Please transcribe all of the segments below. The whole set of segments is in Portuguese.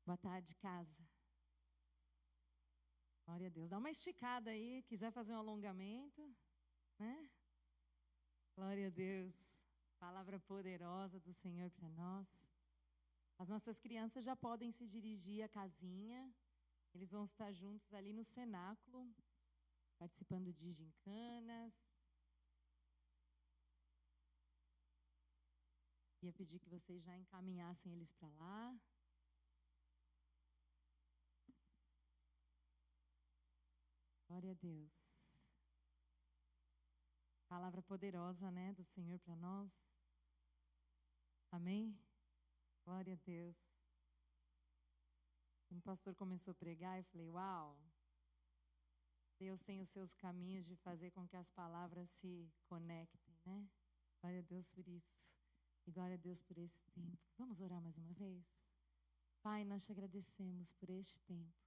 Boa tarde, casa. Glória a Deus. Dá uma esticada aí, quiser fazer um alongamento, né? Glória a Deus. Palavra poderosa do Senhor para nós. As nossas crianças já podem se dirigir à casinha. Eles vão estar juntos ali no cenáculo, participando de gincanas. Ia pedir que vocês já encaminhassem eles para lá. Glória a Deus. Palavra poderosa, né, do Senhor para nós. Amém? Glória a Deus. Quando o pastor começou a pregar, eu falei, uau, Deus tem os seus caminhos de fazer com que as palavras se conectem, né? Glória a Deus por isso. E glória a Deus por esse tempo. Vamos orar mais uma vez? Pai, nós te agradecemos por este tempo.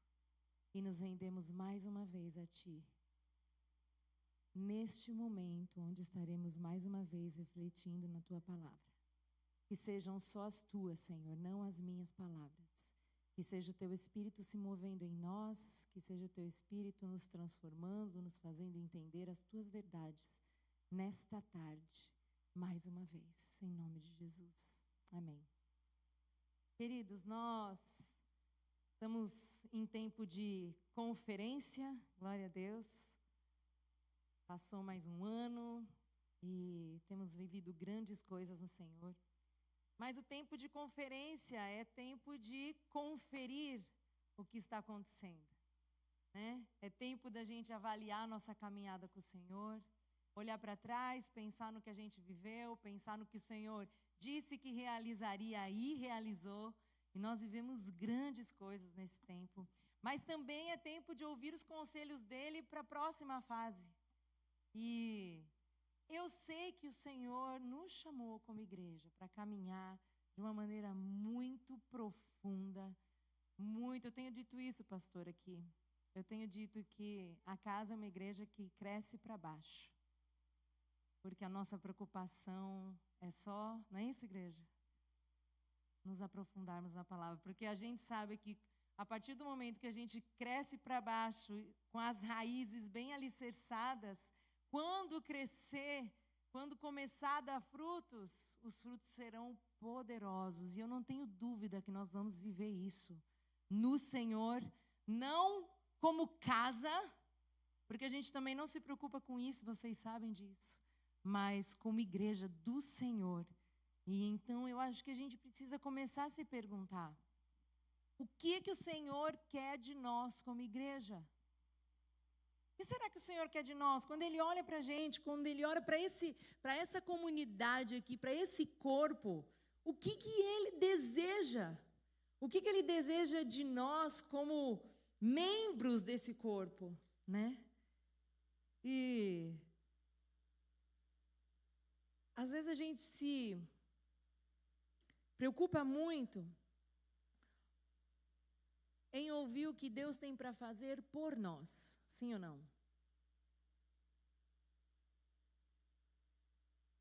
E nos rendemos mais uma vez a Ti. Neste momento, onde estaremos mais uma vez refletindo na Tua palavra. Que sejam só as Tuas, Senhor, não as minhas palavras. Que seja o Teu Espírito se movendo em nós. Que seja o Teu Espírito nos transformando, nos fazendo entender as Tuas verdades. Nesta tarde, mais uma vez, em nome de Jesus. Amém. Queridos, nós estamos em tempo de conferência, glória a Deus. Passou mais um ano e temos vivido grandes coisas no Senhor. Mas o tempo de conferência é tempo de conferir o que está acontecendo, né? É tempo da gente avaliar a nossa caminhada com o Senhor, olhar para trás, pensar no que a gente viveu, pensar no que o Senhor disse que realizaria e realizou. E nós vivemos grandes coisas nesse tempo. Mas também é tempo de ouvir os conselhos dele para a próxima fase. E eu sei que o Senhor nos chamou como igreja para caminhar de uma maneira muito profunda. Eu tenho dito isso, pastor, aqui. Eu tenho dito que a casa é uma igreja que cresce para baixo. Porque a nossa preocupação é só, não é isso, igreja? Nos aprofundarmos na palavra, porque a gente sabe que a partir do momento que a gente cresce para baixo, com as raízes bem alicerçadas, quando crescer, quando começar a dar frutos, os frutos serão poderosos. E eu não tenho dúvida que nós vamos viver isso no Senhor, não como casa, porque a gente também não se preocupa com isso, vocês sabem disso, mas como igreja do Senhor. E então eu acho que a gente precisa começar a se perguntar: o que o Senhor quer de nós como igreja? O que será que o Senhor quer de nós? Quando Ele olha para a gente, quando Ele olha para essa comunidade aqui, para esse corpo, o que Ele deseja? O que Ele deseja de nós como membros desse corpo, né? E às vezes a gente se preocupa muito em ouvir o que Deus tem para fazer por nós, sim ou não?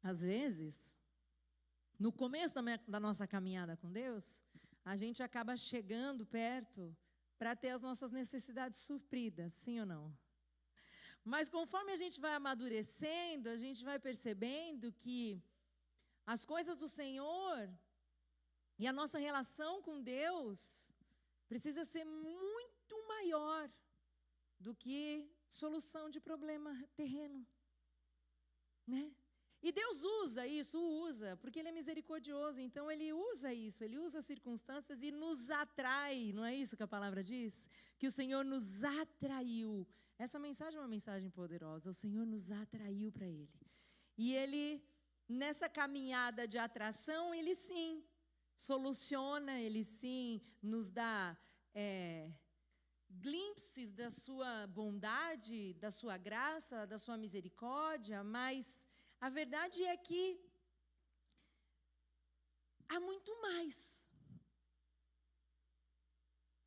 Às vezes, no começo da nossa caminhada com Deus, a gente acaba chegando perto para ter as nossas necessidades supridas, sim ou não? Mas conforme a gente vai amadurecendo, a gente vai percebendo que as coisas do Senhor e a nossa relação com Deus precisa ser muito maior do que solução de problema terreno, né? E Deus usa, porque Ele é misericordioso, então Ele usa isso, Ele usa as circunstâncias e nos atrai, não é isso que a palavra diz? Que o Senhor nos atraiu. Essa mensagem é uma mensagem poderosa, o Senhor nos atraiu para Ele. E Ele, nessa caminhada de atração, Ele sim soluciona, Ele sim nos dá glimpses da sua bondade, da sua graça, da sua misericórdia, mas a verdade é que há muito mais.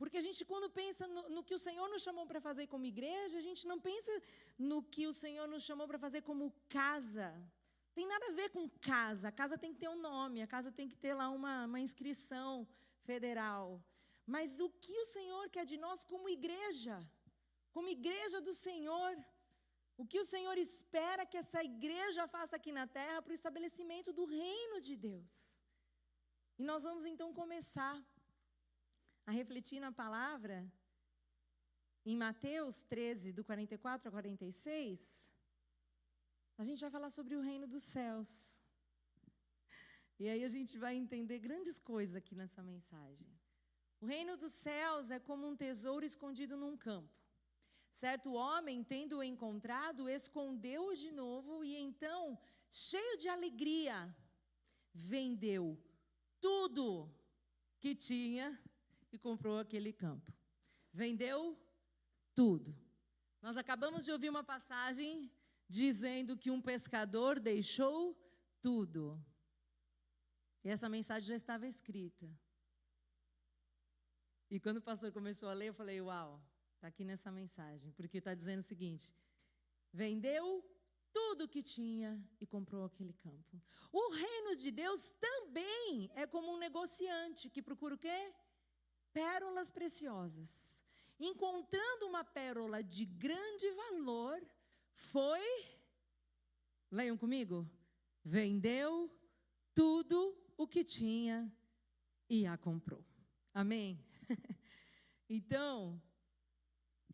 Porque a gente, quando pensa no que o Senhor nos chamou para fazer como igreja, a gente não pensa no que o Senhor nos chamou para fazer como casa. Tem nada a ver com casa. A casa tem que ter um nome, a casa tem que ter lá uma inscrição federal. Mas o que o Senhor quer de nós como igreja do Senhor? O que o Senhor espera que essa igreja faça aqui na terra para o estabelecimento do reino de Deus? E nós vamos então começar a refletir na palavra em Mateus 13, do 44 a 46. A gente vai falar sobre o reino dos céus. E aí a gente vai entender grandes coisas aqui nessa mensagem. O reino dos céus é como um tesouro escondido num campo. Certo homem, tendo-o encontrado, escondeu-o de novo e então, cheio de alegria, vendeu tudo que tinha e comprou aquele campo. Vendeu tudo. Nós acabamos de ouvir uma passagem dizendo que um pescador deixou tudo. E essa mensagem já estava escrita. E quando o pastor começou a ler, eu falei, uau, está aqui nessa mensagem. Porque está dizendo o seguinte, vendeu tudo que tinha e comprou aquele campo. O reino de Deus também é como um negociante que procura o quê? Pérolas preciosas. Encontrando uma pérola de grande valor, foi, leiam comigo, vendeu tudo o que tinha e a comprou. Amém? Então,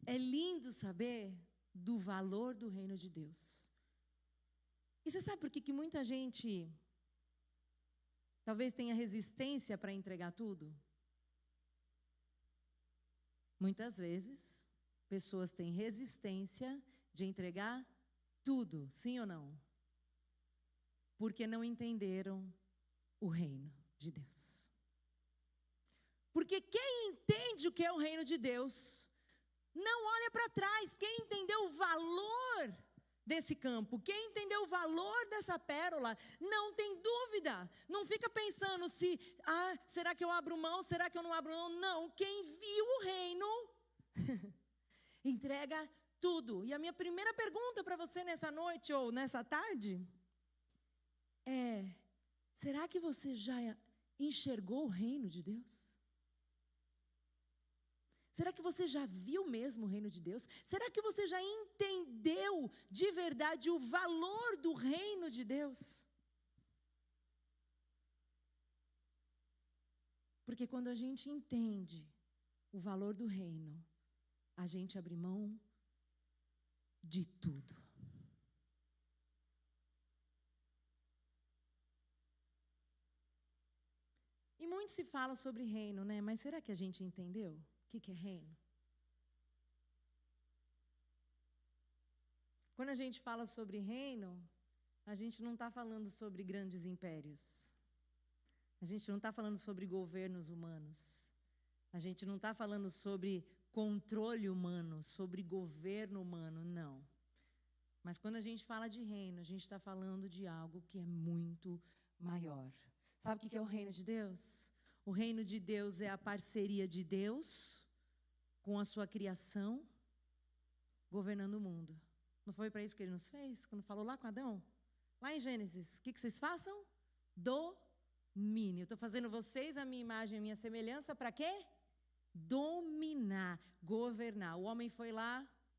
é lindo saber do valor do reino de Deus. E você sabe por que muita gente talvez tenha resistência para entregar tudo? Muitas vezes, pessoas têm resistência de entregar tudo, sim ou não? Porque não entenderam o reino de Deus. Porque quem entende o que é o reino de Deus, não olha para trás. Quem entendeu o valor desse campo, quem entendeu o valor dessa pérola, não tem dúvida. Não fica pensando se, será que eu abro mão, será que eu não abro mão? Não, quem viu o reino, entrega tudo. E a minha primeira pergunta para você nessa noite ou nessa tarde é, será que você já enxergou o reino de Deus? Será que você já viu mesmo o reino de Deus? Será que você já entendeu de verdade o valor do reino de Deus? Porque quando a gente entende o valor do reino, a gente abre mão de tudo. E muito se fala sobre reino, né? Mas será que a gente entendeu? O que é reino? Quando a gente fala sobre reino, a gente não está falando sobre grandes impérios. A gente não está falando sobre governos humanos. A gente não está falando sobre controle humano, sobre governo humano, não. Mas quando a gente fala de reino, a gente está falando de algo que é muito maior. Sabe o que é o reino de Deus? O reino de Deus é a parceria de Deus com a sua criação, governando o mundo. Não foi para isso que ele nos fez? Quando falou lá com Adão? Lá em Gênesis, o que vocês façam? Domínio. Eu estou fazendo vocês a minha imagem, a minha semelhança, para quê? Dominar, governar. O homem foi lá,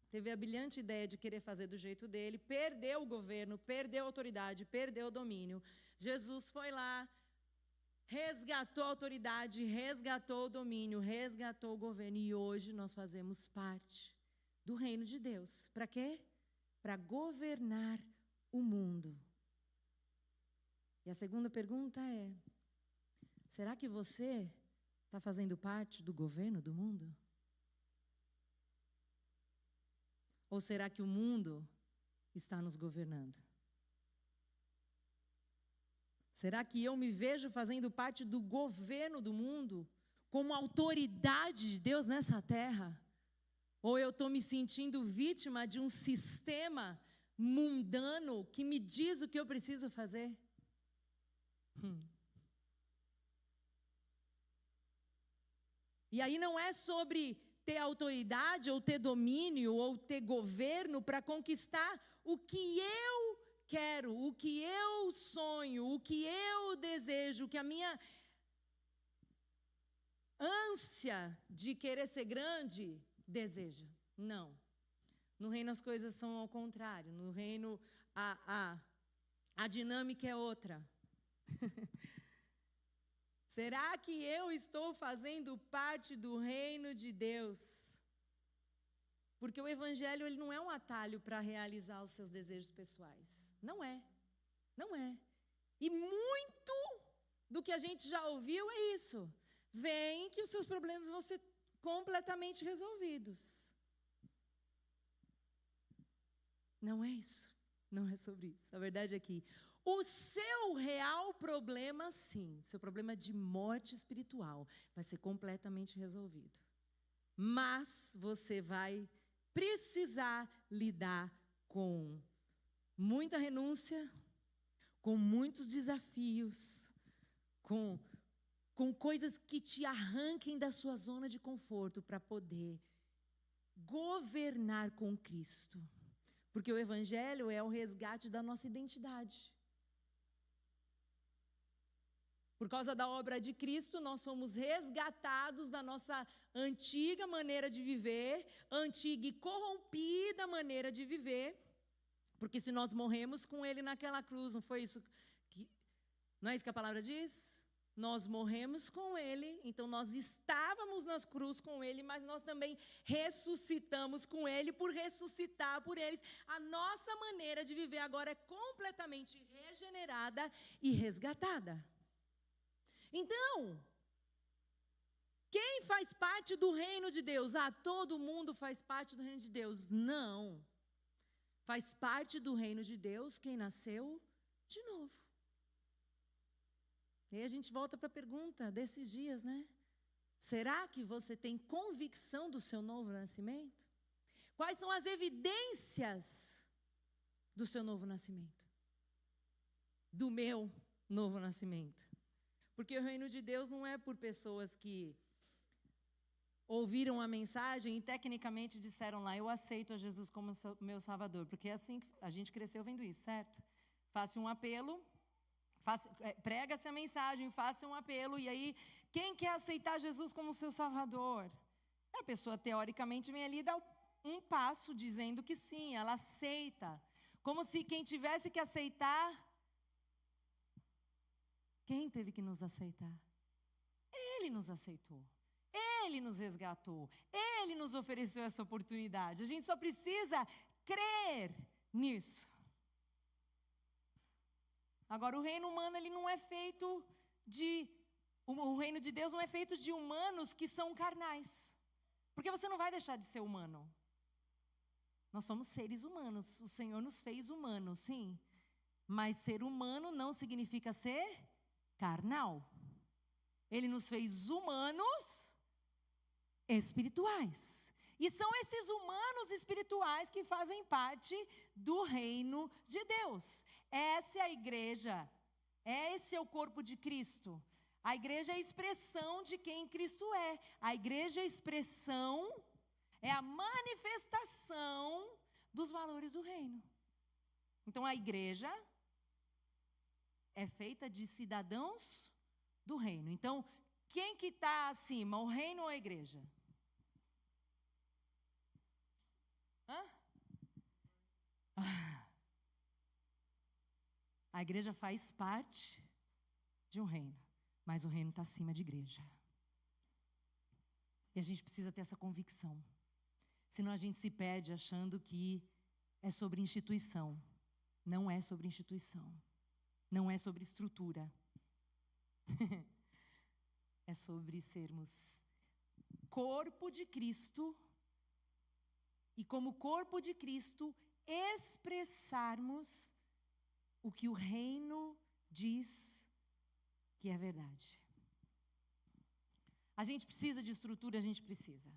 teve a brilhante ideia de querer fazer do jeito dele, perdeu o governo, perdeu a autoridade, perdeu o domínio. Jesus foi lá, resgatou a autoridade, resgatou o domínio, resgatou o governo. E hoje nós fazemos parte do reino de Deus. Para quê? Para governar o mundo. E a segunda pergunta é, será que você está fazendo parte do governo do mundo? Ou será que o mundo está nos governando? Será que eu me vejo fazendo parte do governo do mundo, como autoridade de Deus nessa terra? Ou eu estou me sentindo vítima de um sistema mundano que me diz o que eu preciso fazer? E aí não é sobre ter autoridade, ou ter domínio, ou ter governo para conquistar o que eu quero, o que eu sonho, o que eu desejo, o que a minha ânsia de querer ser grande, deseja. Não. No reino as coisas são ao contrário. No reino a dinâmica é outra. Será que eu estou fazendo parte do reino de Deus? Porque o evangelho ele não é um atalho para realizar os seus desejos pessoais. Não é. Não é. E muito do que a gente já ouviu é isso. Vem que os seus problemas vão ser completamente resolvidos. Não é isso. Não é sobre isso. A verdade é que o seu real problema, sim, seu problema de morte espiritual, vai ser completamente resolvido. Mas você vai precisar lidar com muita renúncia, com muitos desafios, com coisas que te arranquem da sua zona de conforto para poder governar com Cristo. Porque o evangelho é o resgate da nossa identidade. Por causa da obra de Cristo, nós somos resgatados da nossa antiga maneira de viver, antiga e corrompida maneira de viver, porque se nós morremos com Ele naquela cruz, não foi isso que... Não é isso que a palavra diz? Nós morremos com Ele, então nós estávamos nas cruz com Ele, mas nós também ressuscitamos com Ele, por ressuscitar por eles. A nossa maneira de viver agora é completamente regenerada e resgatada. Então, quem faz parte do reino de Deus? Todo mundo faz parte do reino de Deus. Não. Faz parte do reino de Deus quem nasceu de novo. E aí a gente volta para a pergunta desses dias, né? Será que você tem convicção do seu novo nascimento? Quais são as evidências do seu novo nascimento? Do meu novo nascimento? Porque o reino de Deus não é por pessoas que ouviram a mensagem e tecnicamente disseram lá, eu aceito a Jesus como meu Salvador. Porque é assim que a gente cresceu vendo isso, certo? Faça um apelo, prega-se a mensagem, faça um apelo, e aí, quem quer aceitar Jesus como seu Salvador? A pessoa, teoricamente, vem ali e dá um passo dizendo que sim, ela aceita. Como se quem tivesse que aceitar... Quem teve que nos aceitar? Ele nos aceitou. Ele nos resgatou. Ele nos ofereceu essa oportunidade. A gente só precisa crer nisso. Agora, o reino humano, ele não é feito de... O reino de Deus não é feito de humanos que são carnais. Porque você não vai deixar de ser humano. Nós somos seres humanos. O Senhor nos fez humanos, sim. Mas ser humano não significa ser carnal. Ele nos fez humanos espirituais. E são esses humanos espirituais que fazem parte do reino de Deus. Essa é a igreja. Esse é o corpo de Cristo. A igreja é a expressão de quem Cristo é. A igreja é a expressão, é a manifestação dos valores do reino. Então, a igreja é feita de cidadãos do reino. Então, quem que está acima, o reino ou a igreja? A igreja faz parte de um reino, mas o reino está acima de igreja. E a gente precisa ter essa convicção. Senão a gente se perde achando que é sobre instituição. Não é sobre instituição. Não é sobre estrutura. É sobre sermos corpo de Cristo e, como corpo de Cristo, expressarmos o que o reino diz que é verdade. A gente precisa de estrutura, a gente precisa.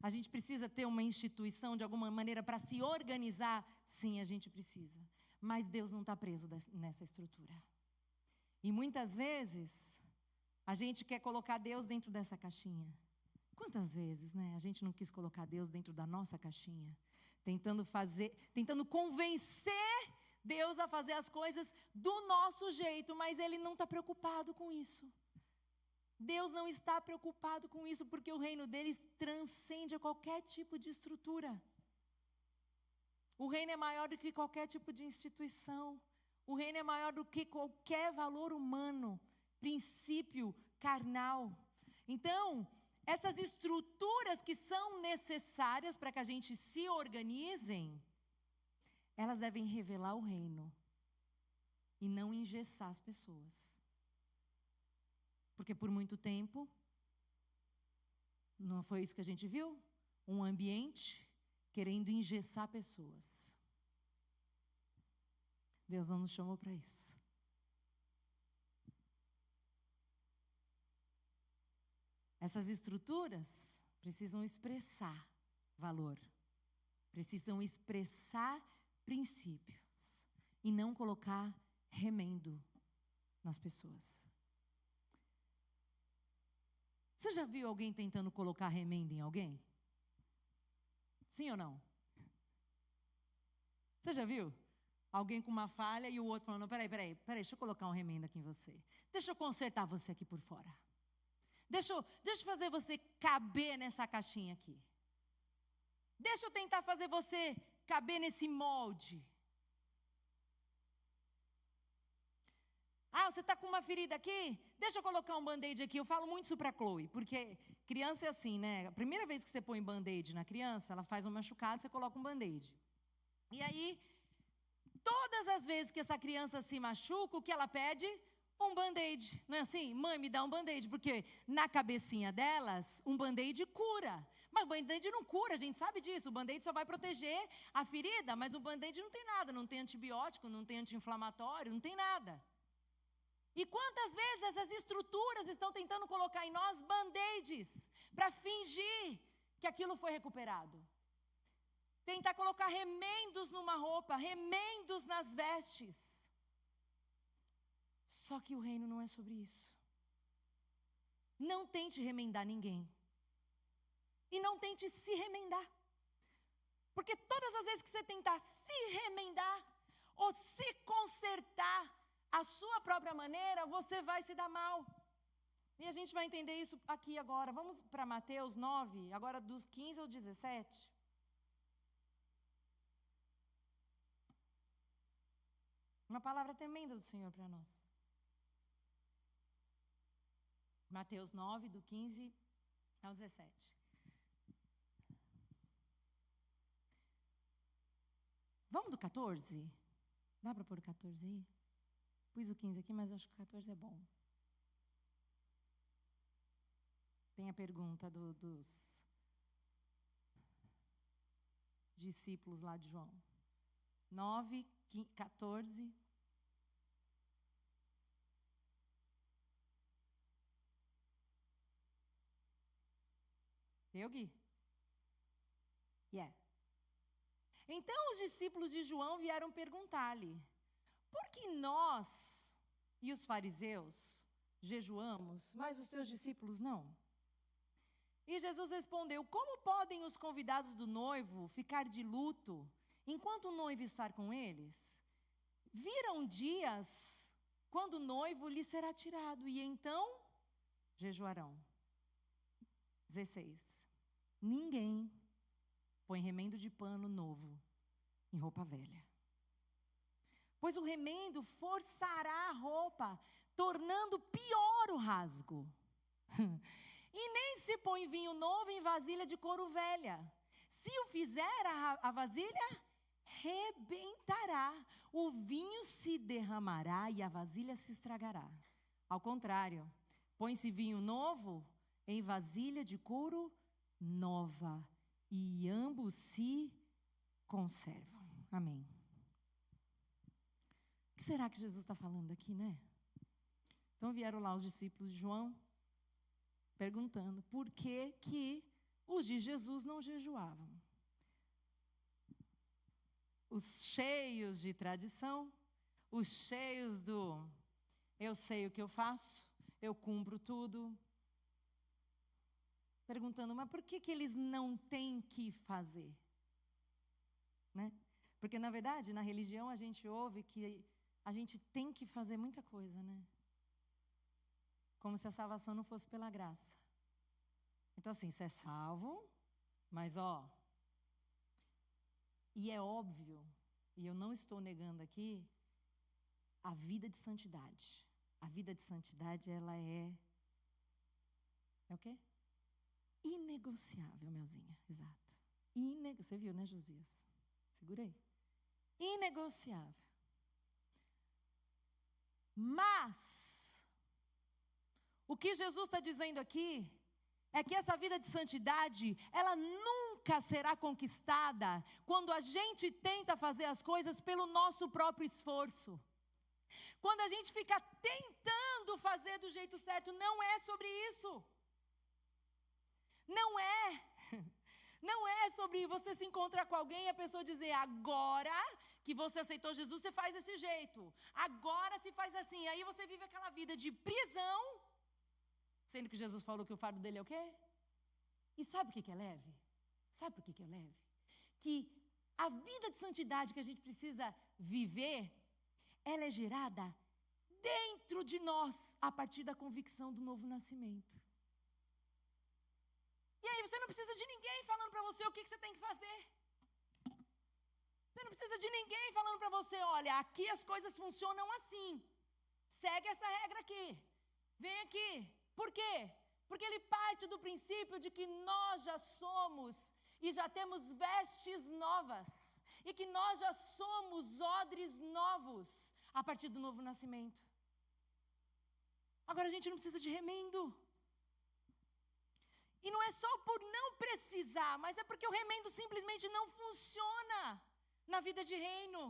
A gente precisa ter uma instituição de alguma maneira para se organizar? Sim, a gente precisa. Mas Deus não está preso nessa estrutura. E muitas vezes, a gente quer colocar Deus dentro dessa caixinha. Quantas vezes, né? A gente não quis colocar Deus dentro da nossa caixinha. Tentando convencer Deus a fazer as coisas do nosso jeito, mas Ele não está preocupado com isso. Deus não está preocupado com isso, porque o reino deles transcende a qualquer tipo de estrutura. O reino é maior do que qualquer tipo de instituição. O reino é maior do que qualquer valor humano, princípio carnal. Então, essas estruturas que são necessárias para que a gente se organizem, elas devem revelar o reino e não engessar as pessoas. Porque por muito tempo, não foi isso que a gente viu? Um ambiente querendo engessar pessoas. Deus não nos chamou para isso. Essas estruturas precisam expressar valor, precisam expressar princípios e não colocar remendo nas pessoas. Você já viu alguém tentando colocar remendo em alguém? Sim ou não? Você já viu? Alguém com uma falha e o outro falando, peraí, deixa eu colocar um remendo aqui em você. Deixa eu consertar você aqui por fora. Deixa eu fazer você caber nessa caixinha aqui. Deixa eu tentar fazer você caber nesse molde. Ah, você está com uma ferida aqui? Deixa eu colocar um band-aid aqui. Eu falo muito isso para a Chloe, porque criança é assim, né? A primeira vez que você põe band-aid na criança, ela faz um machucado, você coloca um band-aid. E aí, todas as vezes que essa criança se machuca, o que ela pede? Um band-aid. Não é assim? Mãe, me dá um band-aid. Porque na cabecinha delas, um band-aid cura. Mas o band-aid não cura, a gente sabe disso. O band-aid só vai proteger a ferida, mas o band-aid não tem nada. Não tem antibiótico, não tem anti-inflamatório, não tem nada. E quantas vezes essas estruturas estão tentando colocar em nós band-aids para fingir que aquilo foi recuperado? Tentar colocar remendos numa roupa, remendos nas vestes. Só que o reino não é sobre isso. Não tente remendar ninguém. E não tente se remendar. Porque todas as vezes que você tentar se remendar ou se consertar a sua própria maneira, você vai se dar mal. E a gente vai entender isso aqui agora. Vamos para Mateus 9, agora dos 15 ao 17. Uma palavra tremenda do Senhor para nós. Mateus 9, do 15 ao 17. Vamos do 14? Dá para pôr o 14 aí? Pus o 15 aqui, mas eu acho que o 14 é bom. Tem a pergunta dos discípulos lá de João. 9, 14. Eu, Gui? Yeah. Então os discípulos de João vieram perguntar-lhe: por que nós e os fariseus jejuamos, mas os teus discípulos não? E Jesus respondeu: como podem os convidados do noivo ficar de luto enquanto o noivo está com eles? Virão dias quando o noivo lhe será tirado, e então jejuarão. 16. Ninguém põe remendo de pano novo em roupa velha, pois o remendo forçará a roupa, tornando pior o rasgo. E nem se põe vinho novo em vasilha de couro velha. Se o fizer, a vasilha rebentará, o vinho se derramará e a vasilha se estragará. Ao contrário, põe-se vinho novo em vasilha de couro nova, e ambos se conservam. Amém. O que será que Jesus está falando aqui, né? Então vieram lá os discípulos de João, perguntando por que que os de Jesus não jejuavam. Os cheios de tradição, os cheios do eu sei o que eu faço, eu cumpro tudo. Perguntando, mas por que que eles não têm que fazer? Né? Porque, na verdade, na religião a gente ouve que a gente tem que fazer muita coisa, né? como se a salvação não fosse pela graça. Então, assim, você é salvo, mas, e é óbvio, e eu não estou negando aqui, a vida de santidade. A vida de santidade, ela é o quê? Inegociável, Melzinha, exato. Você viu, né, Josias? Segura aí. Inegociável. Mas, o que Jesus está dizendo aqui é que essa vida de santidade, ela nunca será conquistada quando a gente tenta fazer as coisas pelo nosso próprio esforço. Quando a gente fica tentando fazer do jeito certo, não é sobre isso. Não é. Não é sobre você se encontrar com alguém e a pessoa dizer, agora que você aceitou Jesus, você faz desse jeito. Agora se faz assim. Aí você vive aquela vida de prisão, sendo que Jesus falou que o fardo dele é o quê? E sabe o que é leve? Sabe por que é leve? Que a vida de santidade que a gente precisa viver, ela é gerada dentro de nós, a partir da convicção do novo nascimento. E aí você não precisa de ninguém falando para você o que você tem que fazer. Você não precisa de ninguém falando para você, olha, aqui as coisas funcionam assim. Segue essa regra aqui. Vem aqui. Por quê? Porque ele parte do princípio de que nós já somos e já temos vestes novas. E que nós já somos odres novos a partir do novo nascimento. Agora a gente não precisa de remendo. E não é só por não precisar, mas é porque o remendo simplesmente não funciona na vida de reino.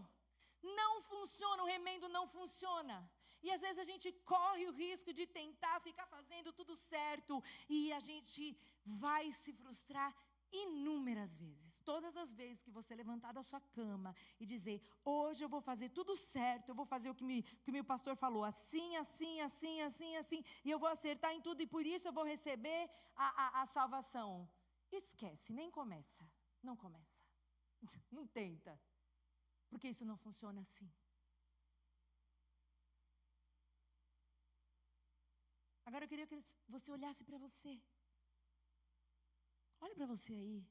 Não funciona, o remendo não funciona. E às vezes a gente corre o risco de tentar ficar fazendo tudo certo e a gente vai se frustrar inúmeras vezes. Todas as vezes que você levantar da sua cama e dizer, hoje eu vou fazer tudo certo, eu vou fazer o que meu pastor falou, assim, assim, assim, assim, assim, e eu vou acertar em tudo e por isso eu vou receber a salvação. Esquece, nem começa, não começa, não tenta, porque isso não funciona assim. Agora eu queria que você olhasse para você. Olha para você aí.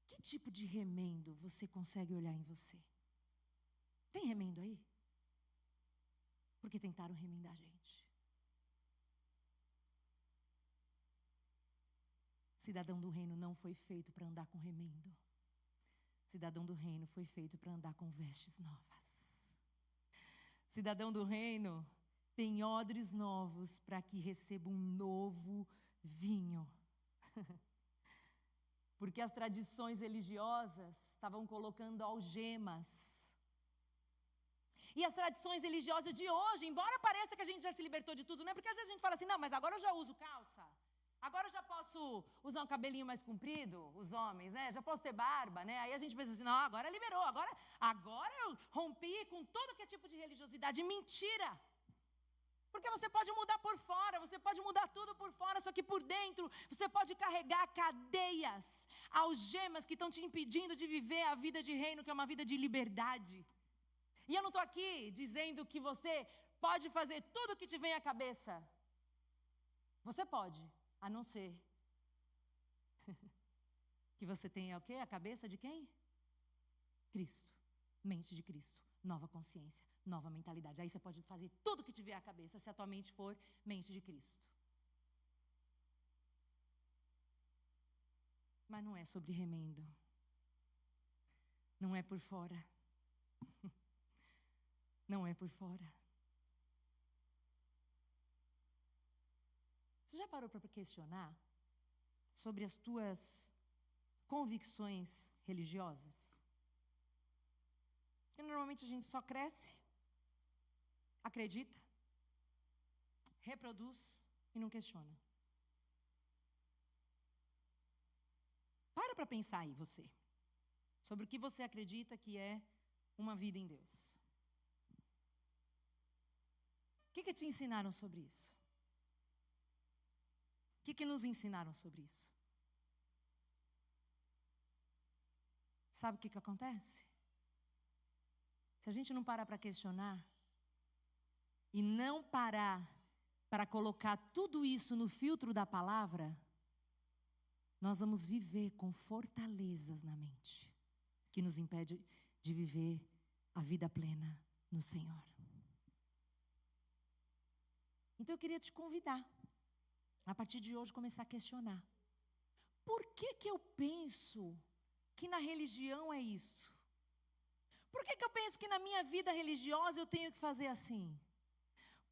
Que tipo de remendo você consegue olhar em você? Tem remendo aí? Porque tentaram remendar a gente. Cidadão do reino não foi feito para andar com remendo. Cidadão do reino foi feito para andar com vestes novas. Cidadão do reino tem odres novos para que receba um novo vinho. Porque as tradições religiosas estavam colocando algemas. E as tradições religiosas de hoje, embora pareça que a gente já se libertou de tudo, né? Porque às vezes a gente fala assim, não, mas agora eu já uso calça. Agora eu já posso usar um cabelinho mais comprido, os homens, né? Já posso ter barba, né? Aí a gente pensa assim, não, agora liberou, agora eu rompi com todo que é tipo de religiosidade. Mentira! Porque você pode mudar por fora, você pode mudar tudo por fora, só que por dentro você pode carregar cadeias, algemas que estão te impedindo de viver a vida de reino, que é uma vida de liberdade. E eu não estou aqui dizendo que você pode fazer tudo o que te vem à cabeça. Você pode, a não ser que você tenha o quê? A cabeça de quem? Cristo, mente de Cristo, nova consciência. Nova mentalidade. Aí você pode fazer tudo que te vier à cabeça, se a tua mente for mente de Cristo. Mas não é sobre remendo. Não é por fora. Não é por fora. Você já parou para questionar sobre as tuas convicções religiosas? Porque normalmente a gente só cresce, acredita, reproduz e não questiona. Para pensar aí você, sobre o que você acredita que é uma vida em Deus. O que te ensinaram sobre isso? O que nos ensinaram sobre isso? Sabe o que acontece? Se a gente não parar para questionar, e não parar para colocar tudo isso no filtro da palavra, nós vamos viver com fortalezas na mente, que nos impede de viver a vida plena no Senhor. Então eu queria te convidar, a partir de hoje, começar a questionar. Por que eu penso que na religião é isso? Por que eu penso que na minha vida religiosa eu tenho que fazer assim?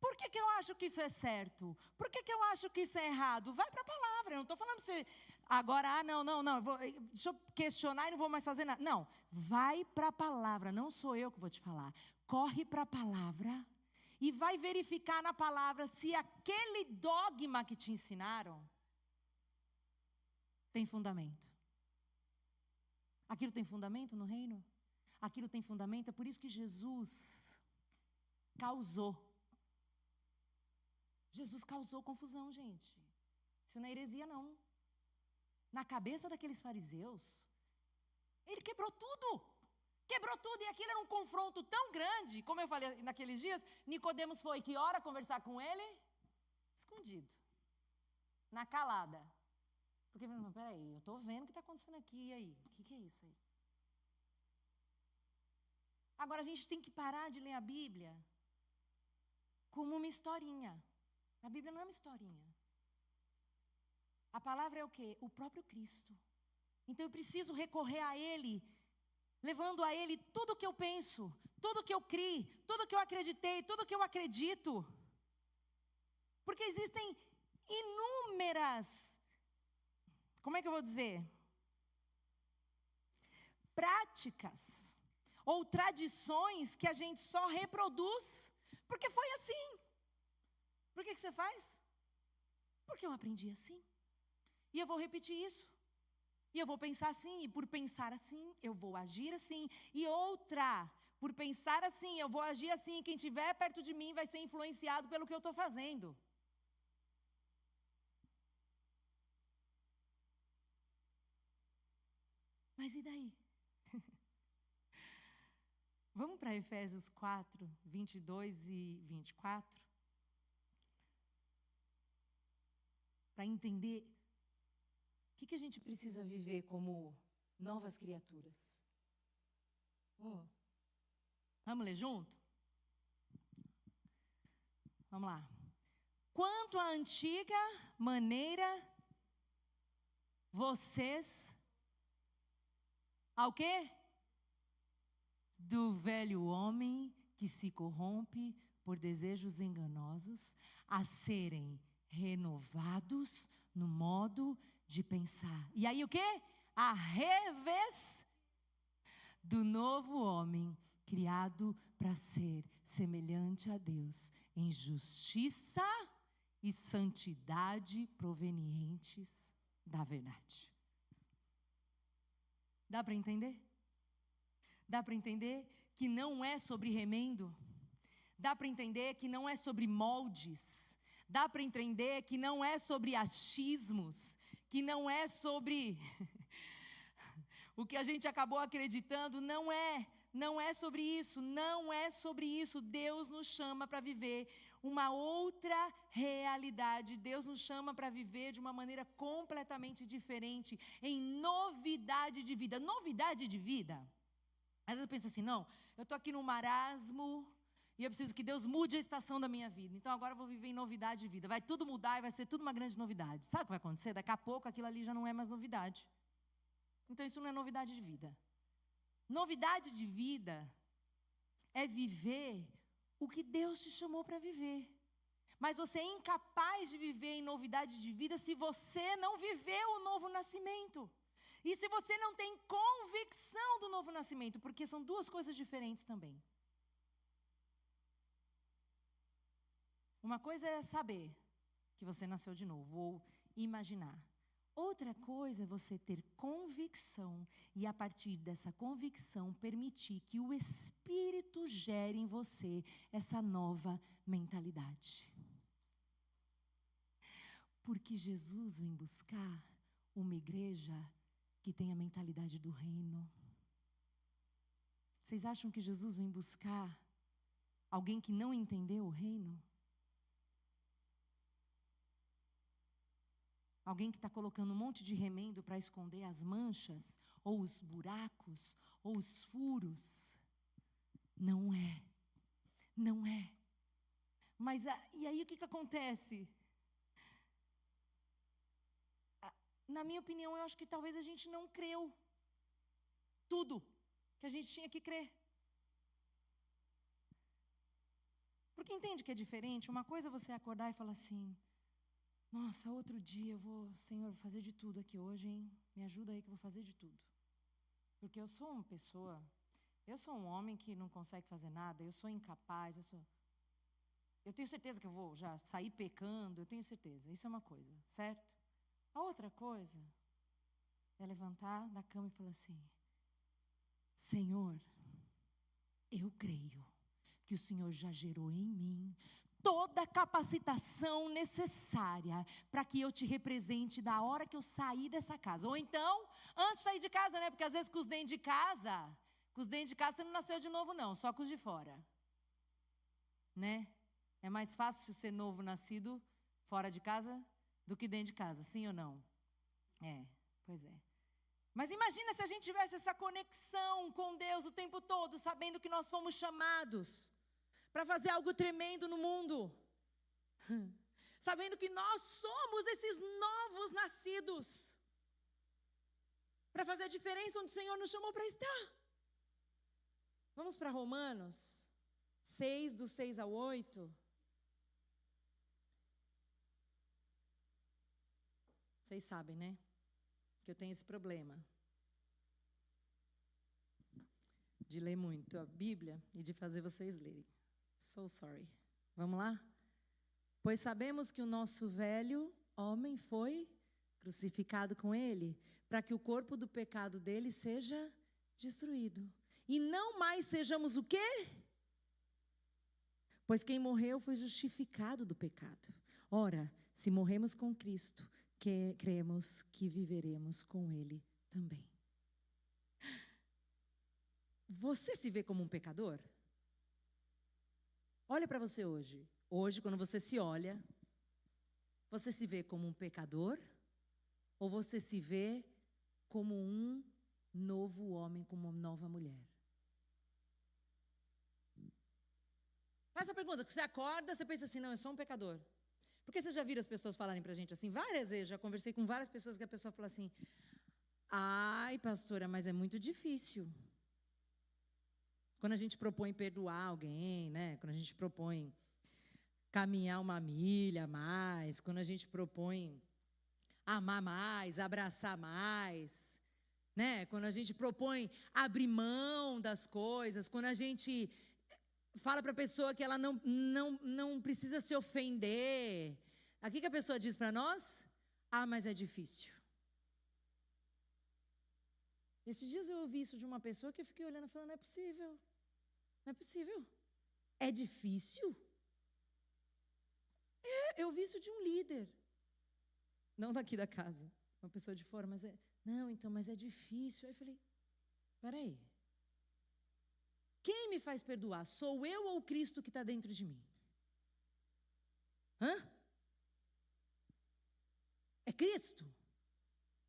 Por que eu acho que isso é certo? Por que eu acho que isso é errado? Vai para a palavra, eu não estou falando para você agora, não, deixa eu questionar e não vou mais fazer nada. Não, vai para a palavra, não sou eu que vou te falar. Corre para a palavra e vai verificar na palavra se aquele dogma que te ensinaram tem fundamento. Aquilo tem fundamento no reino? Aquilo tem fundamento, é por isso que Jesus causou confusão, gente. Isso não é heresia, não. Na cabeça daqueles fariseus, ele quebrou tudo. E aquilo era um confronto tão grande, como eu falei naqueles dias, Nicodemos foi que hora conversar com ele? Escondido. Na calada. Porque, peraí, eu estou vendo o que está acontecendo aqui, e aí? O que é isso aí? Agora, a gente tem que parar de ler a Bíblia como uma historinha. A Bíblia não é uma historinha. A palavra é o quê? O próprio Cristo. Então eu preciso recorrer a Ele, levando a Ele tudo o que eu penso, tudo o que eu criei, tudo o que eu acreditei, tudo o que eu acredito. Porque existem inúmeras, como é que eu vou dizer? Práticas ou tradições que a gente só reproduz porque foi assim. Por que você faz? Porque eu aprendi assim. E eu vou repetir isso. E eu vou pensar assim. E por pensar assim, eu vou agir assim. E outra, por pensar assim, eu vou agir assim. Quem estiver perto de mim vai ser influenciado pelo que eu estou fazendo. Mas e daí? Vamos para Efésios 4, 22 e 24? Para entender o que a gente precisa viver como novas criaturas. Vamos ler junto? Vamos lá. Quanto à antiga maneira, vocês... Ao quê? Do velho homem que se corrompe por desejos enganosos, a serem renovados no modo de pensar. E aí o quê? A revés do novo homem, criado para ser semelhante a Deus, em justiça e santidade provenientes da verdade. Dá para entender? Dá para entender que não é sobre remendo? Dá para entender que não é sobre moldes? Dá para entender que não é sobre achismos? Que não é sobre o que a gente acabou acreditando? Não é sobre isso, não é sobre isso. Deus nos chama para viver uma outra realidade. Deus nos chama para viver de uma maneira completamente diferente, em novidade de vida. Novidade de vida. Às vezes eu penso assim, não, eu estou aqui no marasmo e eu preciso que Deus mude a estação da minha vida. Então agora eu vou viver em novidade de vida. Vai tudo mudar e vai ser tudo uma grande novidade. Sabe o que vai acontecer? Daqui a pouco aquilo ali já não é mais novidade. Então isso não é novidade de vida. Novidade de vida é viver o que Deus te chamou para viver. Mas você é incapaz de viver em novidade de vida se você não viveu o novo nascimento. E se você não tem convicção do novo nascimento, porque são duas coisas diferentes também. Uma coisa é saber que você nasceu de novo, ou imaginar. Outra coisa é você ter convicção e, a partir dessa convicção, permitir que o Espírito gere em você essa nova mentalidade. Porque Jesus vem buscar uma igreja que tem a mentalidade do reino. Vocês acham que Jesus vem buscar alguém que não entendeu o reino? Alguém que está colocando um monte de remendo para esconder as manchas, ou os buracos, ou os furos. Não é. Não é. Mas, e aí o que acontece? Na minha opinião, eu acho que talvez a gente não creu tudo que a gente tinha que crer. Porque entende que é diferente? Uma coisa é você acordar e falar assim, nossa, outro dia Senhor, vou fazer de tudo aqui hoje, hein? Me ajuda aí que eu vou fazer de tudo. Porque eu sou um homem que não consegue fazer nada, eu sou incapaz, eu tenho certeza que eu vou já sair pecando, eu tenho certeza, isso é uma coisa, certo? A outra coisa é levantar da cama e falar assim, Senhor, eu creio que o Senhor já gerou em mim toda a capacitação necessária para que eu te represente da hora que eu sair dessa casa. Ou então, antes de sair de casa, né? Porque às vezes com os dentes de casa você não nasceu de novo não, só com os de fora. Né? É mais fácil ser novo nascido fora de casa do que dentro de casa, sim ou não? Pois é. Mas imagina se a gente tivesse essa conexão com Deus o tempo todo, sabendo que nós fomos chamados para fazer algo tremendo no mundo. Sabendo que nós somos esses novos nascidos. Para fazer a diferença onde o Senhor nos chamou para estar. Vamos para Romanos 6, do 6 ao 8. Vocês sabem, né? Que eu tenho esse problema de ler muito a Bíblia e de fazer vocês lerem. So sorry. Vamos lá? Pois sabemos que o nosso velho homem foi crucificado com ele, para que o corpo do pecado dele seja destruído. E não mais sejamos o quê? Pois quem morreu foi justificado do pecado. Ora, se morremos com Cristo, cremos que viveremos com Ele também. Você se vê como um pecador? Olha para você hoje. Hoje, quando você se olha, você se vê como um pecador? Ou você se vê como um novo homem, como uma nova mulher? Faz essa pergunta, você acorda, você pensa assim, não, eu sou um pecador. Porque vocês já viram as pessoas falarem pra gente assim, várias vezes, já conversei com várias pessoas que a pessoa fala assim, ai, pastora, mas é muito difícil. Quando a gente propõe perdoar alguém, né? Quando a gente propõe caminhar uma milha a mais, quando a gente propõe amar mais, abraçar mais, né? Quando a gente propõe abrir mão das coisas, quando a gente fala para a pessoa que ela não precisa se ofender. Aqui que a pessoa diz para nós? Ah, mas é difícil. Esses dias eu ouvi isso de uma pessoa que eu fiquei olhando e falando, não é possível. Não é possível. É difícil? Eu vi isso de um líder. Não daqui da casa. Uma pessoa de fora, mas mas é difícil. Aí eu falei, peraí. Quem me faz perdoar? Sou eu ou o Cristo que está dentro de mim? É Cristo?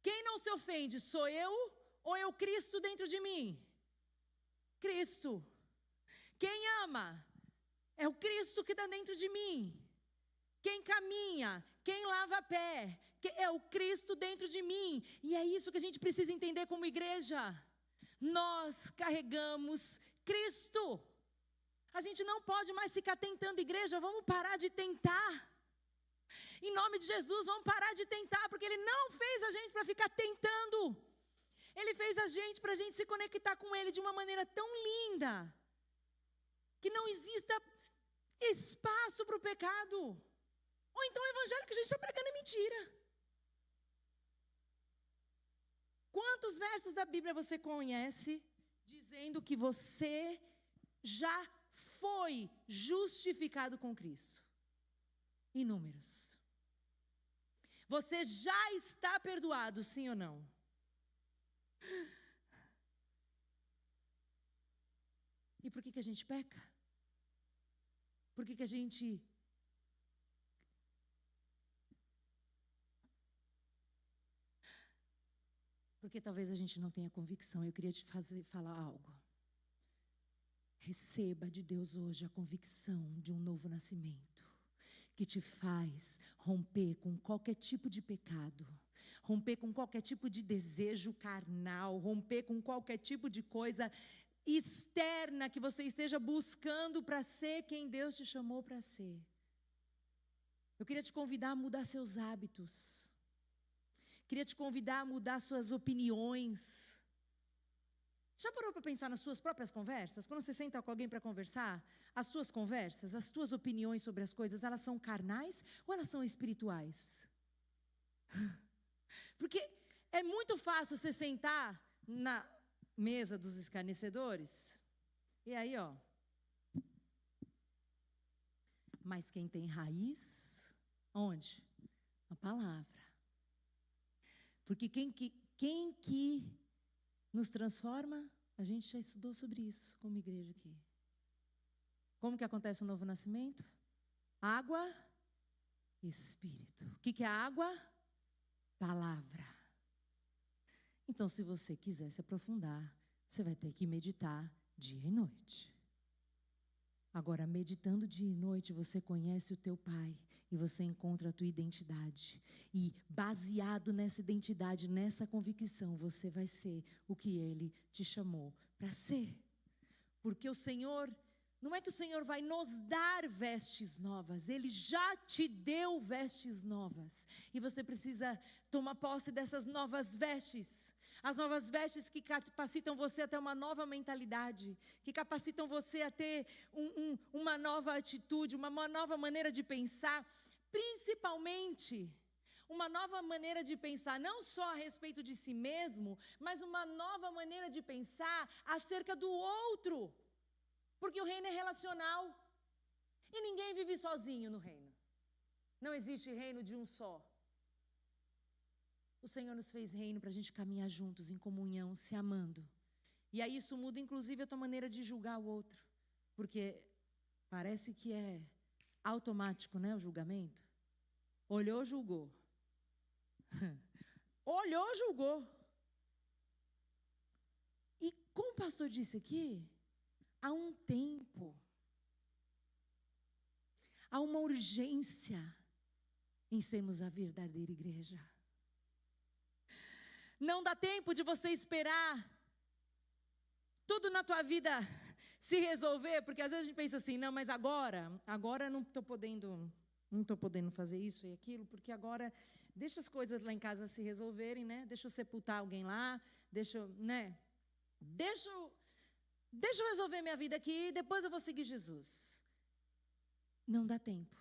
Quem não se ofende? Sou eu ou é o Cristo dentro de mim? Cristo. Quem ama? É o Cristo que está dentro de mim. Quem caminha? Quem lava pé? É o Cristo dentro de mim. E é isso que a gente precisa entender como igreja. Nós carregamos Cristo. A gente não pode mais ficar tentando, igreja, vamos parar de tentar. Em nome de Jesus, vamos parar de tentar, porque Ele não fez a gente para ficar tentando. Ele fez a gente para a gente se conectar com Ele de uma maneira tão linda, que não exista espaço para o pecado. Ou então o evangelho que a gente está pregando é mentira. Quantos versos da Bíblia você conhece dizendo que você já foi justificado com Cristo? Inúmeros. Você já está perdoado, sim ou não? E por que a gente peca? Por que a gente Porque talvez a gente não tenha convicção. Eu queria te falar algo. Receba de Deus hoje a convicção de um novo nascimento, que te faz romper com qualquer tipo de pecado, romper com qualquer tipo de desejo carnal, romper com qualquer tipo de coisa externa que você esteja buscando para ser quem Deus te chamou para ser. Eu queria te convidar a mudar seus hábitos. Queria te convidar a mudar suas opiniões. Já parou para pensar nas suas próprias conversas? Quando você senta com alguém para conversar, as suas conversas, as suas opiniões sobre as coisas, elas são carnais ou elas são espirituais? Porque é muito fácil você sentar na mesa dos escarnecedores. E aí, ó. Mas quem tem raiz, onde? Na palavra. Porque quem que nos transforma, a gente já estudou sobre isso como igreja aqui. Como que acontece o novo nascimento? Água e Espírito. O que é a água? Palavra. Então, se você quiser se aprofundar, você vai ter que meditar dia e noite. Agora, meditando dia e noite, você conhece o teu Pai e você encontra a tua identidade. E baseado nessa identidade, nessa convicção, você vai ser o que Ele te chamou para ser. Porque o Senhor, não é que o Senhor vai nos dar vestes novas, Ele já te deu vestes novas. E você precisa tomar posse dessas novas vestes. As novas vestes que capacitam você a ter uma nova mentalidade, que capacitam você a ter uma nova atitude, uma nova maneira de pensar, principalmente uma nova maneira de pensar, não só a respeito de si mesmo, mas uma nova maneira de pensar acerca do outro, porque o reino é relacional, e ninguém vive sozinho no reino, não existe reino de um só. O Senhor nos fez reino para a gente caminhar juntos, em comunhão, se amando. E aí isso muda, inclusive, a tua maneira de julgar o outro. Porque parece que é automático, né, o julgamento. Olhou, julgou. Olhou, julgou. E como o pastor disse aqui, há um tempo, há uma urgência em sermos a verdadeira igreja. Não dá tempo de você esperar tudo na tua vida se resolver, porque às vezes a gente pensa assim, não, mas agora não estou podendo fazer isso e aquilo, porque agora deixa as coisas lá em casa se resolverem, né? Deixa eu sepultar alguém lá, deixa eu resolver minha vida aqui, depois eu vou seguir Jesus. Não dá tempo.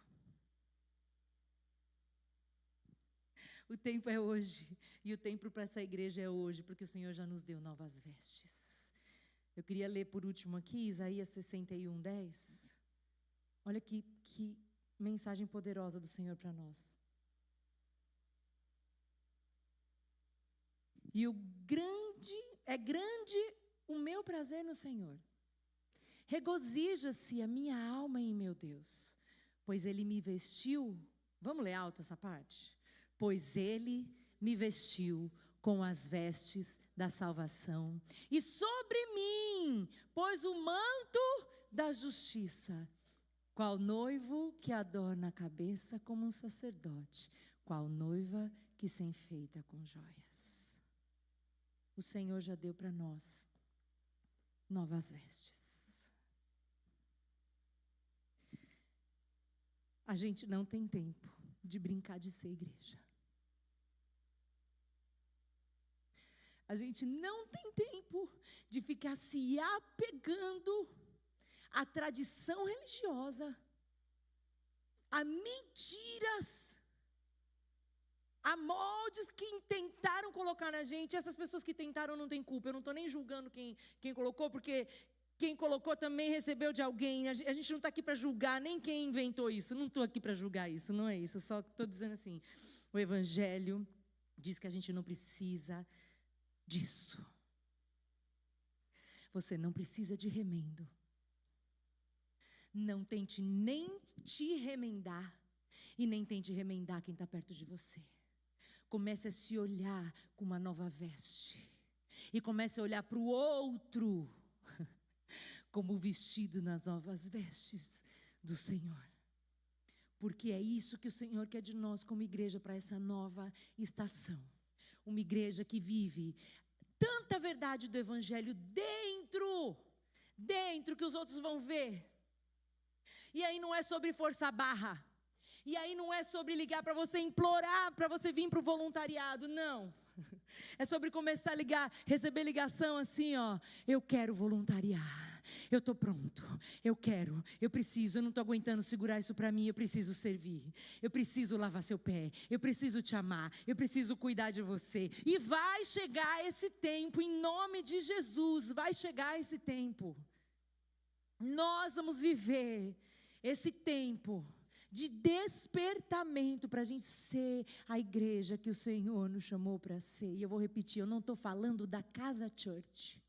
O tempo é hoje, e o tempo para essa igreja é hoje, porque o Senhor já nos deu novas vestes. Eu queria ler por último aqui, Isaías 61:10. Olha que mensagem poderosa do Senhor para nós. E é grande o meu prazer no Senhor. Regozija-se a minha alma em meu Deus, pois Ele me vestiu. Vamos ler alto essa parte? Pois Ele me vestiu com as vestes da salvação, e sobre mim pôs o manto da justiça, qual noivo que adorna a cabeça como um sacerdote, qual noiva que se enfeita com joias. O Senhor já deu para nós novas vestes. A gente não tem tempo de brincar de ser igreja. A gente não tem tempo de ficar se apegando à tradição religiosa, a mentiras, a moldes que tentaram colocar na gente. Essas pessoas que tentaram não têm culpa. Eu não estou nem julgando quem colocou, porque quem colocou também recebeu de alguém. A gente não está aqui para julgar nem quem inventou isso. Não estou aqui para julgar isso, não é isso. Eu só estou dizendo assim, o Evangelho diz que a gente não precisa disso. Você não precisa de remendo. Não tente nem te remendar e nem tente remendar quem está perto de você. comece a se olhar com uma nova veste. E comece a olhar para o outro como vestido nas novas vestes do Senhor. Porque é isso que o Senhor quer de nós como igreja para essa nova estação. Uma igreja que vive tanta verdade do Evangelho dentro que os outros vão ver. E aí não é sobre forçar a barra. E aí não é sobre ligar para você, implorar para você vir para o voluntariado, não. É sobre começar a ligar, receber ligação assim, ó. Eu quero voluntariar, eu estou pronto, eu quero, eu preciso, eu não estou aguentando segurar isso para mim, eu preciso servir, eu preciso lavar seu pé, eu preciso te amar, eu preciso cuidar de você. E vai chegar esse tempo, em nome de Jesus, vai chegar esse tempo. Nós vamos viver esse tempo de despertamento para a gente ser a igreja que o Senhor nos chamou para ser. E eu vou repetir, eu não estou falando da Casa Church.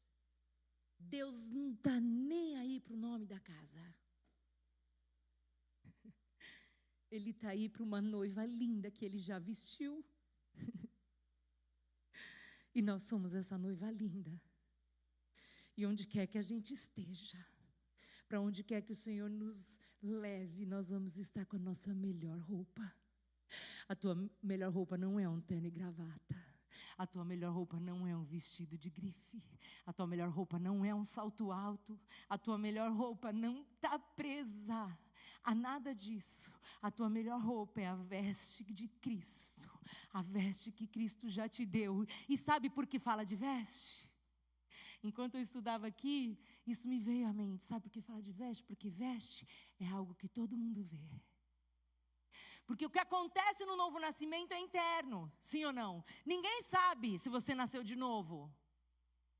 Deus não está nem aí para o nome da casa. Ele está aí para uma noiva linda que Ele já vestiu. E nós somos essa noiva linda. E onde quer que a gente esteja, para onde quer que o Senhor nos leve, nós vamos estar com a nossa melhor roupa. A tua melhor roupa não é um terno e gravata. A tua melhor roupa não é um vestido de grife. A tua melhor roupa não é um salto alto. A tua melhor roupa não está presa a nada disso. A tua melhor roupa é a veste de Cristo. A veste que Cristo já te deu. E sabe por que fala de veste? Enquanto eu estudava aqui, isso me veio à mente. Sabe por que fala de veste? Porque veste é algo que todo mundo vê. Porque o que acontece no novo nascimento é interno, sim ou não? Ninguém sabe se você nasceu de novo.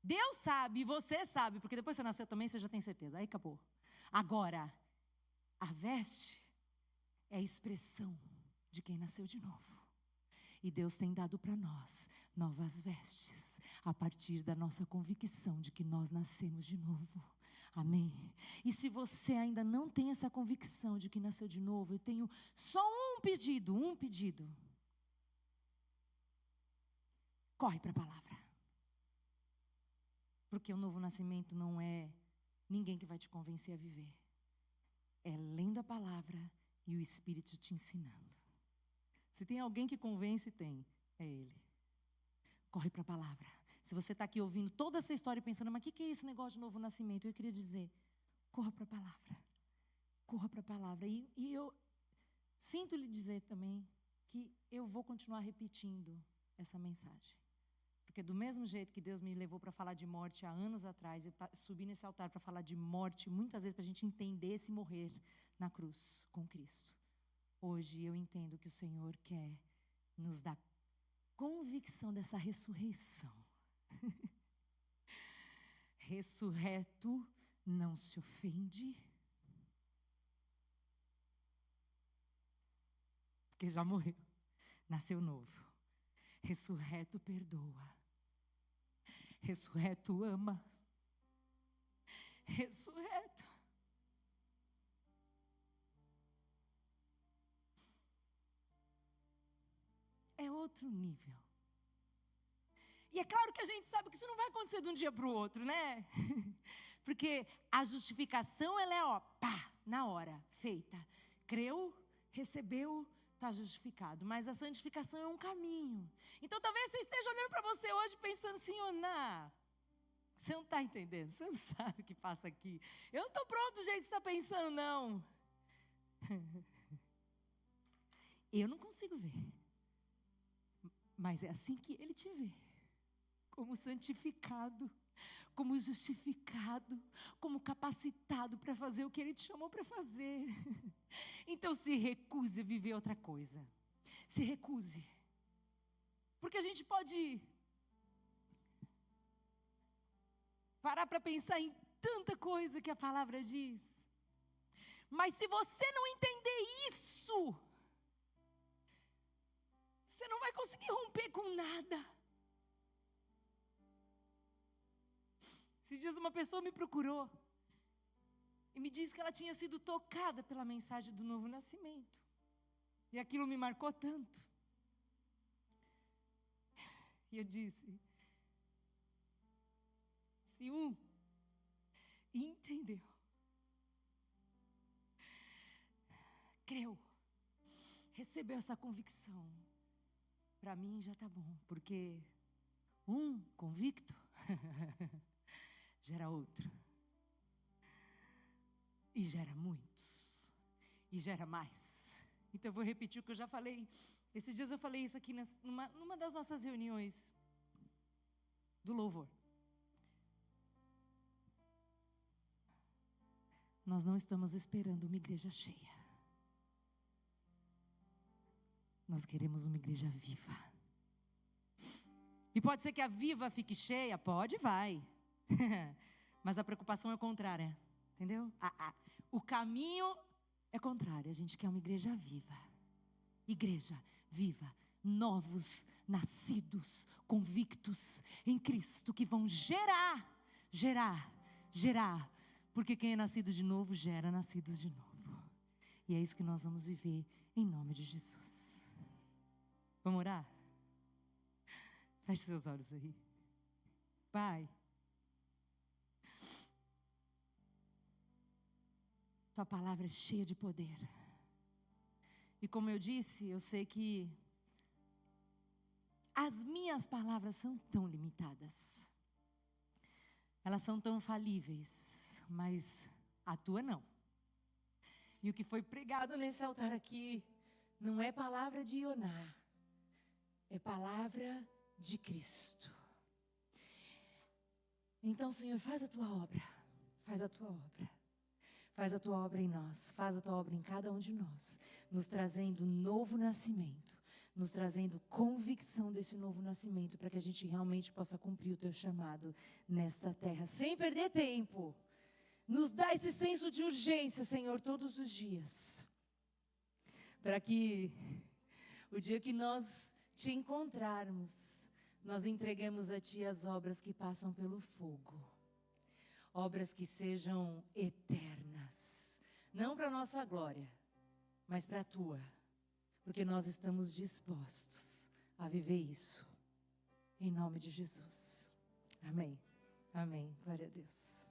Deus sabe e você sabe, porque depois que você nasceu também, você já tem certeza. Aí acabou. Agora, a veste é a expressão de quem nasceu de novo. E Deus tem dado para nós novas vestes, a partir da nossa convicção de que nós nascemos de novo. Amém? E se você ainda não tem essa convicção de que nasceu de novo, eu tenho só um pedido. Corre para a palavra. Porque o novo nascimento não é ninguém que vai te convencer a viver. É lendo a palavra e o Espírito te ensinando. Se tem alguém que convence, é Ele. Corre para a palavra. Se você está aqui ouvindo toda essa história e pensando, mas o que é esse negócio de novo nascimento? Eu queria dizer, corra para a palavra. Corra para a palavra. E eu sinto lhe dizer também que eu vou continuar repetindo essa mensagem. Porque do mesmo jeito que Deus me levou para falar de morte há anos atrás, eu subi nesse altar para falar de morte, muitas vezes para a gente entender esse morrer na cruz com Cristo. Hoje eu entendo que o Senhor quer nos dar convicção dessa ressurreição. Ressurreto não se ofende, porque já morreu, nasceu novo. Ressurreto perdoa, ressurreto ama, ressurreto é outro nível. E é claro que a gente sabe que isso não vai acontecer de um dia para o outro, né? Porque a justificação, ela é, pá, na hora, feita. Creu, recebeu, está justificado. Mas a santificação é um caminho. Então talvez você esteja olhando para você hoje pensando assim, você não está entendendo, você não sabe o que passa aqui. Eu não estou pronto do jeito que você está pensando, não. Eu não consigo ver. Mas é assim que Ele te vê. Como santificado, como justificado, como capacitado para fazer o que Ele te chamou para fazer. Então se recuse a viver outra coisa. Se recuse. Porque a gente pode parar para pensar em tanta coisa que a palavra diz. Mas se você não entender isso, você não vai conseguir romper com nada. Esses dias uma pessoa me procurou e me disse que ela tinha sido tocada pela mensagem do novo nascimento. E aquilo me marcou tanto. E eu disse, se um entendeu, creu, recebeu essa convicção, para mim já está bom, porque um convicto gera outro, e gera muitos, e gera mais. Então eu vou repetir o que eu já falei. Esses dias eu falei isso aqui numa das nossas reuniões do louvor. Nós não estamos esperando uma igreja cheia. Nós queremos uma igreja viva. E pode ser que a viva fique cheia? Pode, vai. Mas a preocupação é contrária. Entendeu? O caminho é contrário. A gente quer uma igreja viva. Igreja viva. Novos, nascidos, convictos em Cristo, que vão gerar. Porque quem é nascido de novo, gera nascidos de novo. E é isso que nós vamos viver em nome de Jesus. Vamos orar? Feche seus olhos aí. Pai, tua palavra é cheia de poder. E como eu disse, eu sei que as minhas palavras são tão limitadas. Elas são tão falíveis, mas a tua não. E o que foi pregado nesse altar aqui não é palavra de Ioná, é palavra de Cristo. Então, Senhor, faz a tua obra. Faz a tua obra. Faz a tua obra em nós. Faz a tua obra em cada um de nós. Nos trazendo novo nascimento. Nos trazendo convicção desse novo nascimento. Para que a gente realmente possa cumprir o teu chamado nesta terra. Sem perder tempo. Nos dá esse senso de urgência, Senhor, todos os dias. Para que o dia que nós te encontrarmos, nós entregamos a Ti as obras que passam pelo fogo. Obras que sejam eternas. Não para a nossa glória, mas para a Tua. Porque nós estamos dispostos a viver isso. Em nome de Jesus. Amém. Amém. Glória a Deus.